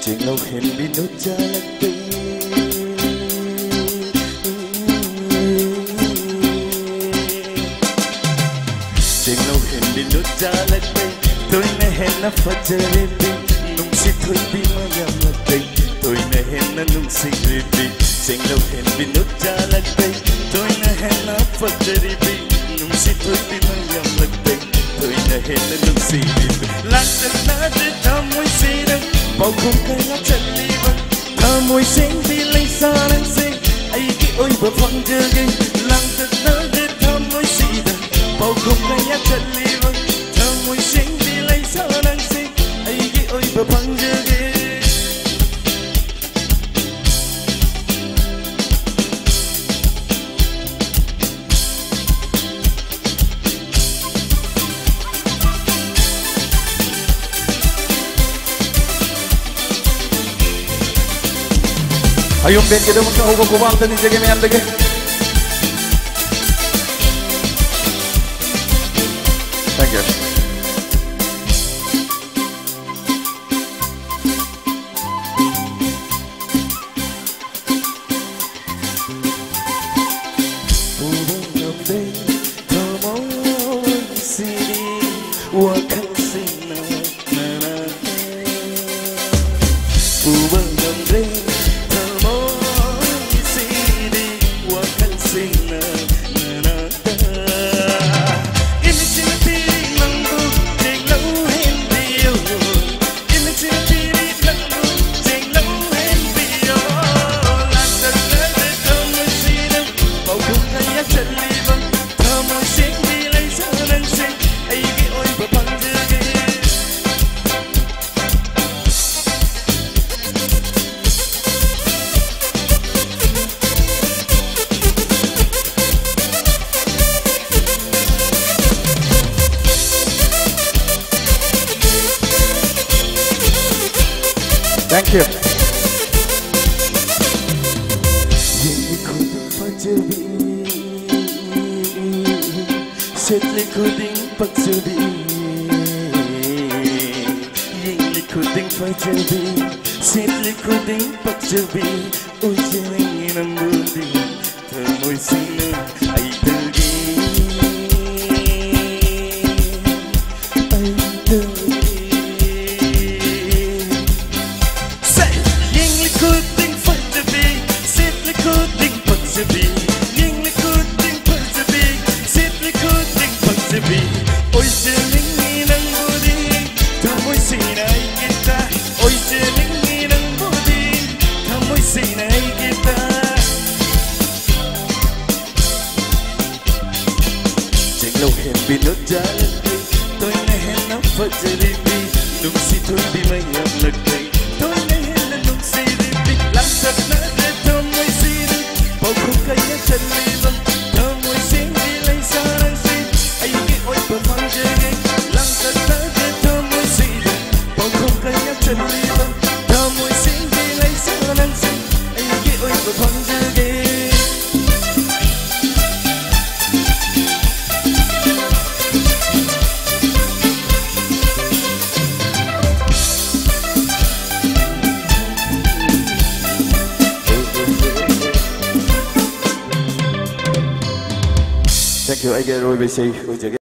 Chuyện lâu hẹn đi nốt cha lạc tình Chuyện lâu hẹn đi nốt cha lạc tình Tôi nè hẹn na phát chơi tình Nung si thôi đi mà nhằm lạc tình Tôi nè hẹn na nung si tình Chuyện lâu hẹn đi nốt cha lạc tình Tôi nè hẹn na phát chơi tình Nung si thôi đi mà nhằm lạc tình Tôi nè hẹn na nung si tình Lạc tình na để thăm môi si tình Bao không cây lá chân ly vân Thơ môi xinh đi lấy xa nắng xinh Ai cái ôi bờ phong chưa gây Làng thật nỡ để thơ môi xì đần Bao không cây lá chân ly vân Thơ môi xinh đi lấy xa nắng xinh Ai cái ôi bờ phong chưa gây Ayun Ben, kita magkakubang tanin sa kami ang lagi. Thank you. Thank you. Setli kuding pagsabi Yingli kuding pagsabi Setli kuding pagsabi Ujang ng budi Tamoy sino ay tagi Ay tagi Say! Yingli kuding pagsabi Setli kuding pagsabi Yingli kuding pagsabi Setli kuding pagsabi Oy silingi ng budi Tamoy sinay kita Oy silingi ng budi Tamoy sinay kita Chuyện lâu hẹn bị nốt giá lật tình Tôi này hẹn nó phật chơi đi đi Nung si thôi đi mà nhầm lật tình Tôi này hẹn là nung si đi đi Làm thật nỡ để thơm môi si đi Bao không cây nhá chân ly vâng Thơm môi xinh đi lấy xa đang xin Ai cái ôi bờ phong chơi gây Làm thật nỡ để thơm môi si đi Bao không cây nhá chân ly vâng Thơm môi xinh đi lấy xa đang xin Ai cái ôi bờ phong chơi gây Thank you, I get Roy BC.